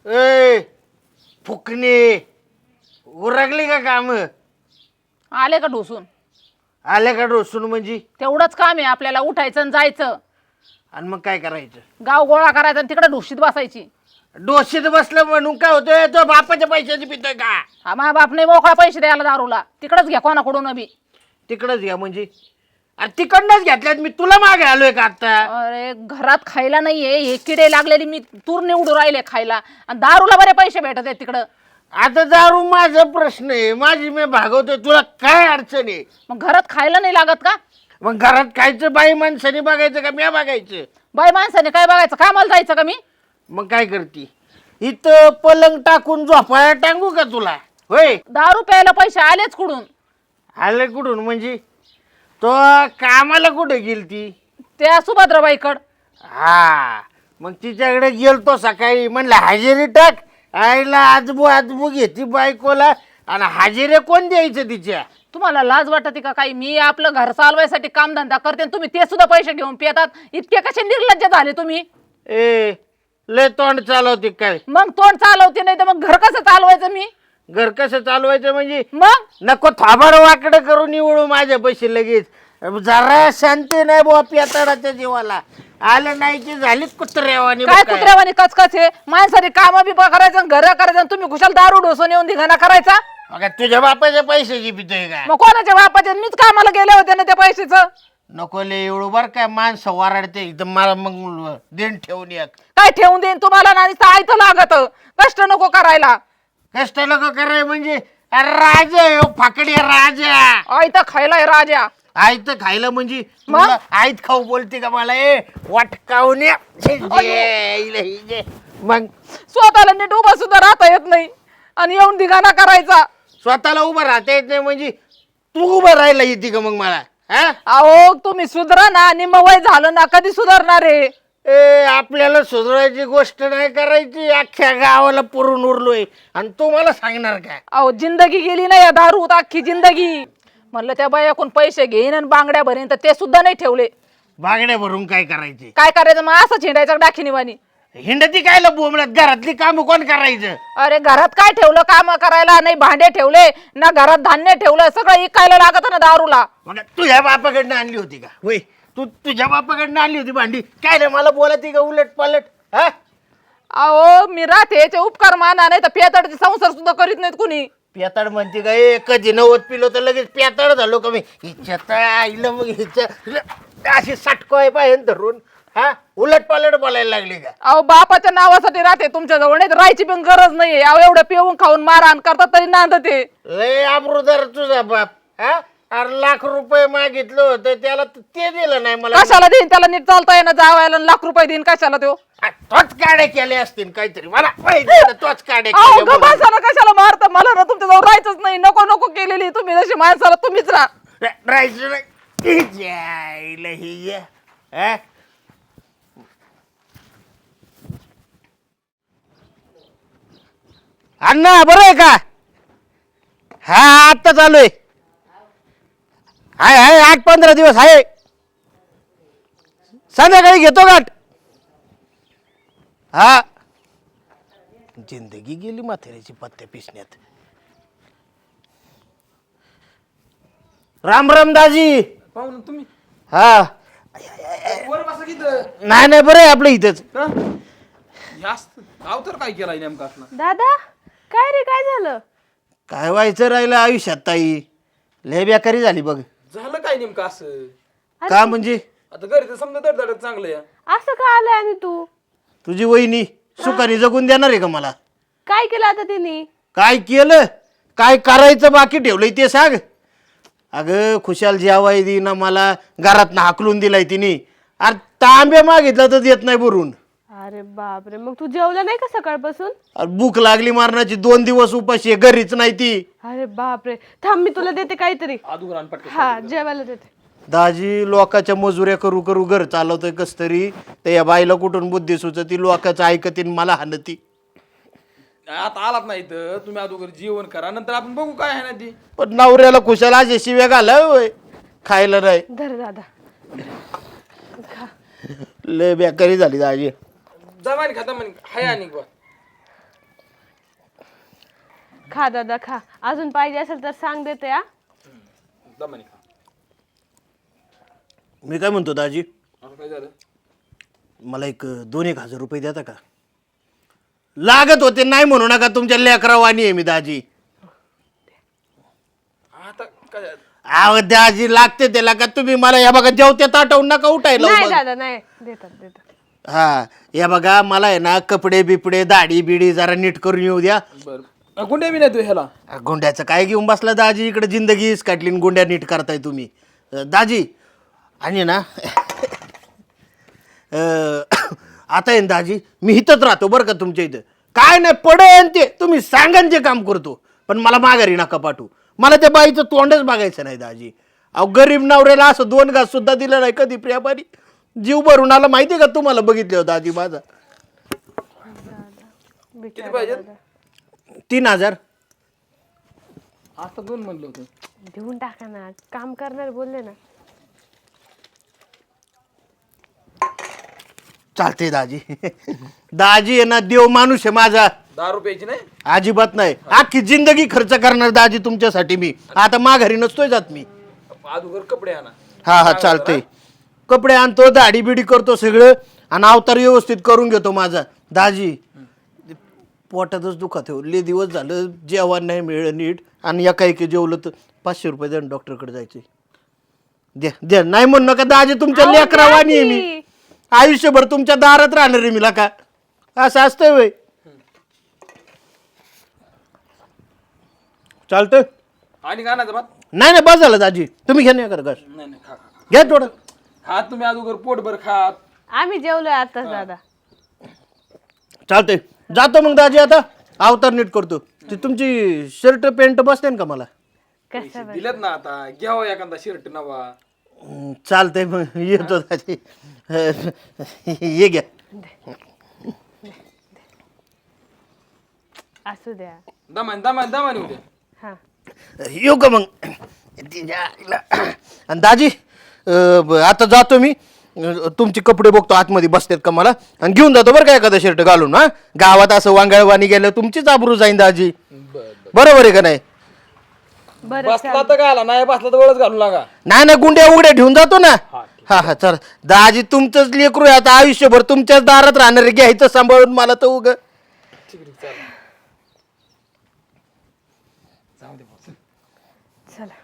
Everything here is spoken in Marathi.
ए फुकणे उरगली का काम? आले का ढोसून? आले का डोसून म्हणजे? तेवढंच काम आहे आपल्याला, उठायचं आणि जायचं, आणि मग काय करायचं? गाव गोळा करायचा आणि तिकडे ढोशीत बसायची. डोशीत बसलं म्हणून काय होतंय? तो बापाच्या पैशाची पितोय का? हा माझ्या बापने मोकळा पैसे द्यायला दारूला, तिकडच घ्या कोणाकडून बी. तिकडच घ्या म्हणजे? अरे तिकडनंच घेतल्यात, मी तुला मागे आलोय का आता? अरे घरात खायला नाहीये, हे किडे लागलेली मी तूर निवडू राहिले खायला, आणि दारूला बरे पैसे भेटत आहेत तिकडं. आता दारू माझा प्रश्न आहे, माझी मी भागवतोय, तुला काय अडचण आहे? मग घरात खायला नाही लागत का? मग घरात खायचं बाई माणसाने बघायचं का मी बघायचं? बाई माणसाने काय बघायचं, कामाला जायचं का मी? मग काय करती? इथं पलंग टाकून झोपाया टांगू का तुला? होय, दारू प्यायला पैसे आलेच कुठून? आलं कुठून म्हणजे? तो कामाला कुठे गेलती? त्या सुभद्राबाईकड. हा, मग तिच्याकडे गेलतो सकाळी, म्हणलं हजेरी टाक. आईला आजबू घेती बायकोला, आणि हजेरी कोण द्यायचं तिच्या? तुम्हाला लाज वाटते का काही? मी आपलं घर चालवायसाठी कामधंदा करते आणि तुम्ही ते सुद्धा पैसे घेऊन पितात. इतके कसे निर्लज्ज झाले तुम्ही? ए लय तोंड चालवते काय? मग तोंड चालवते, नाही तर मग घर कसं चालवायचं मी? घर कसं चालवायचं म्हणजे? मग नको थाबाड वाकडं करून निवडू माझ्या पैसे लगेच. जरा शांती नाही बुवा पेताडाच्या जीवाला. आलं नाही की झाली कुत्र्यावानी. काय कुत्र्यावानी कचकच आहे? माणसाने काम बी करायचं, घर करायचं, आणि तुम्ही खुशाल दारू ढोसून येऊन धिंगाणा करायचा. मग तुझ्या बापाच्या पैशाची पितोय का? मग कोणाच्या बापाचे? मीच कामाला गेले होते ना त्या पैशाचं. नको ले एवढं बर काय माणसं वाराडते एकदम. मला मग देण ठेवून एक. काय ठेवून देईन तुम्हाला? ना आयतं लागत, कष्ट नको करायला. कष्ट नको कराय म्हणजे? अरे राजा आहे हो, फाकडी राजा. आयतं खायलाय राजा. आयत खायला म्हणजे? तुला आयत खाऊ बोलते का मला? वाटकावून मग स्वतःला नीट उभा सुद्धा राहता येत नाही आणि येऊन धिंगाणा करायचा. स्वतःला उभं राहता येत नाही म्हणजे तू उभं राहायला येते का मग मला? हा, अहो तुम्ही सुधरा ना, निम्म वय झालं ना, कधी सुधारणार आहे? आपल्याला सुधारायची गोष्ट नाही करायची, अख्ख्या गावाला पुरून उरलोय आणि तू मला सांगणार का? अहो जिंदगी गेली ना या दारूत, अख्खी जिंदगी. म्हणलं त्या बायाकडून पैसे घेईन आणि बांगड्या भरेन, तर ते सुद्धा नाही ठेवले. बागड्या भरून काय करायचे? काय करायचं मग? असंच हिंडायचं डाखिनीवानी. हिंडती कायला बोंबलत? घरातली काम कोण करायचं? अरे घरात काय ठेवलं काम करायला? नाही भांडे ठेवले ना, घरात धान्य ठेवलं, सगळं इकायला लागत ना दारूला. मग तुझ्या बापाकडनं आणली होती का? होय, तू तुझ्या बापाकडनं आणली होती भांडी? काय रे मला बोलती का उलट पालट? हा, अहो मी राहते याचे उपकार माना, नाही तर पेताडचे संसार सुद्धा करीत नाहीत कुणी. पेताड म्हणते का? कधी 90 पिलो तर लगेच पेताड झालो का मी? हिच्यात आईला मग हिच्या अशी साटकोय पाहिजे धरून. हा, उलट पालट बोलायला लागली का? अहो बापाच्या नावासाठी राहते तुमच्या जवळ, नाही तर राहायची पण गरज नाहीये. अहो एवढं पिऊन खाऊन मारहाण करतात तरी नांदते. लय आबरूदार तुझा बाप. हा, अरे लाख रुपये मागितलं होतं त्याला, ते दिलं नाही मला. कशाला देईन त्याला? नीट चालता येणं जावायला लाख रुपये देईन कशाला तो? तोच काड्या केले असतील काहीतरी, मला माहिती आहे ना, तोच काड्या अहो केल्या म्हणून. माणसाला कशाला मारता? मला ना तुमच्या जवळ राहायचंच नाही. नको नको केलेली तुम्ही जशी माणसाला तुम्हीच राहा. राहायचं नाही. जायला ही आहे. हा? अण्णा बरं आहे का? हा आत्ता चालू आहे. हाय 8-15 दिवस आहे. संध्याकाळी घेतो गाठ. हा, जिंदगी गेली म्हाताऱ्याची पत्त्या पिसण्यात. राम राम दाजी. पाहून तुम्ही हा, वर बसा की इथं. नाही बरं आहे आपलं इथंच. का? जास्त अवतार काय केलाय नेमका असला? दादा काय रे, काय झालं? काय व्हायचं राहिलं आयुष्यात ताई? लय बेकारी झाली बघ. झालं काय नेमकं असं? का म्हणजे? आता घरी तर समजा दडदडत चांगलं या. असं का आलंय? आणि तू तुझी वहिनी सुखाने जगून देणार आहे का मला? काय केलं आता तिने? काय केलं? काय करायचं बाकी ठेवलंय ते सांग. अगं खुशाल जेवाय ना मला, घरात हाकलून दिलाय तिने. अरे तांबे मागितलं तर देत नाही भरून. अरे बापरे, मग तू जेवला नाही का सकाळपासून? अरे भूक लागली मारण्याची, 2 दिवस उपाशी आहे, घरीच नाही ती. अरे बापरे, थांब मी तुला देते काहीतरी. आदू रान पटकन. हा जेवायला देते. दाजी लोकाच्या मजुऱ्या करू करू घर चालवतोय कस तरी. तर या बाईला कुठून बुद्धी सुचती? लोकांचं ऐकतीन मला हाणती. आता आलात नाही तर तुम्ही अगोदर जेवण करा, नंतर आपण बघू काय आहे ना ती. पण नवऱ्याला खुशाल अशा शिव्या घालाय होय, खायला नाही. धर दादा. लय बेकारी झाली दाजी. जमानी खाता म्हणे हाय आणि बा. खा दादा खा, अजून पाहिजे असेल तर सांग देते हा. दमाने खा. मी काय म्हणतो दाजी, आता काय झालं? मला एक 2,000 रुपये देता का? लागत होते, नाही म्हणू नका, तुमच्या लेकरावानी आहे मी दाजी. आता काय झालं? अहो दाजी लागते त्याला का, तुम्ही मला या बघा जेवत्या ताटवून नका उठायला नाही मग. दादा नाही, देतात देतात. हा या बघा, मला आहे ना कपडे बिपडे दाढी बिडी जरा नीट करून येऊ द्या. बरं गुंड्या बी नाही तू ह्याला. गुंड्याचं काय घेऊन बसला दाजी, इकडे जिंदगीच काढली आणि गुंड्या नीट करताय तुम्ही. दाजी आणि ना आता आहे ना दाजी, मी इथंच राहतो बरं का तुमच्या इथं. काय नाही पडेन ते तुम्ही सांगान जे काम करतो, पण मला माघारी नका पाठवू. मला त्या बाईचं तोंडच बघायचं नाही दाजी. अहो गरीब नवऱ्याला असं 2 घास सुद्धा दिलं नाही कधी प्रियाबाई. जीव भरून आला माहितीये का तुम्हाला, बघितलं दाजी माझा. किती पाहिजे? 3,000. आता 2 म्हणलं होतं. देऊन टाका ना, काम करणार बोलले ना. चालते दाजी. दाजी आहे ना देव माणूस आहे माझा, 10 रुपयाची नाही. अजिबात नाही. अख्खी जिंदगी खर्च करणार दाजी तुमच्यासाठी मी. आता माघारी नसतोय जात मी. अगोदर कपडे आणा. हा हा चालतंय. कपडे आणतो, दाढी बिडी करतो सगळं, आणि अवतार व्यवस्थित करून घेतो माझा. दाजी पोटातच दुखत आहे, लय दिवस झालं जेवण नाही मिळलं नीट, आणि एका एकी जेवलं तर 500 रुपये द्या, डॉक्टरकडे जायचे. द्या द्या, नाही म्हणू नका दाजी, तुमच्या अहो, लेकरावानी आहे द्या मी. की. आयुष्यभर तुमच्या दारात राहणार आहे मी का, असं असतंय वय. चालतंय. आणि का आणायचं भात? नाही नाही बस झालं दाजी, तुम्ही घ्या नाही करा घास. नाही नाही खा खा. घ्या थोडं. खा तुम्ही अगोदर पोटभर खा. आम्ही जेवलोय आताच दादा. चालतंय, जातो मग दाजी आता. अवतार नीट करतो. ती तुमची शर्ट पॅन्ट बसते ना का मला? कसं दिलेत ना आता, घ्यावं एखादा शर्ट नवा. चालतंय मग येतो दाजी. ये घ्या. असू द्या. दमाने उद्या. हा येऊ का मग? आणि दाजी आता जातो मी. तुमचे कपडे बघतो आतमध्ये बसतात का मला, आणि घेऊन जातो बरं का एखादा शर्ट घालून. हा गावात असं वांगळवाणी गेलं तुमचीच आबरू जाईन दाजी. बरोबर आहे का नाही? बरं बसला तर घाला, नाही बसला तर वळच घालू लागा. नाही ना, गुंड्या उघड्या ठेवून जातो ना. हा हा चल दाजी, तुमचंच लेकरू आहे आता, आयुष्यभर तुमच्याच दारात राहणार, घ्यायचं सांभाळून मला तर उग. जाऊ दे भाऊ. चला.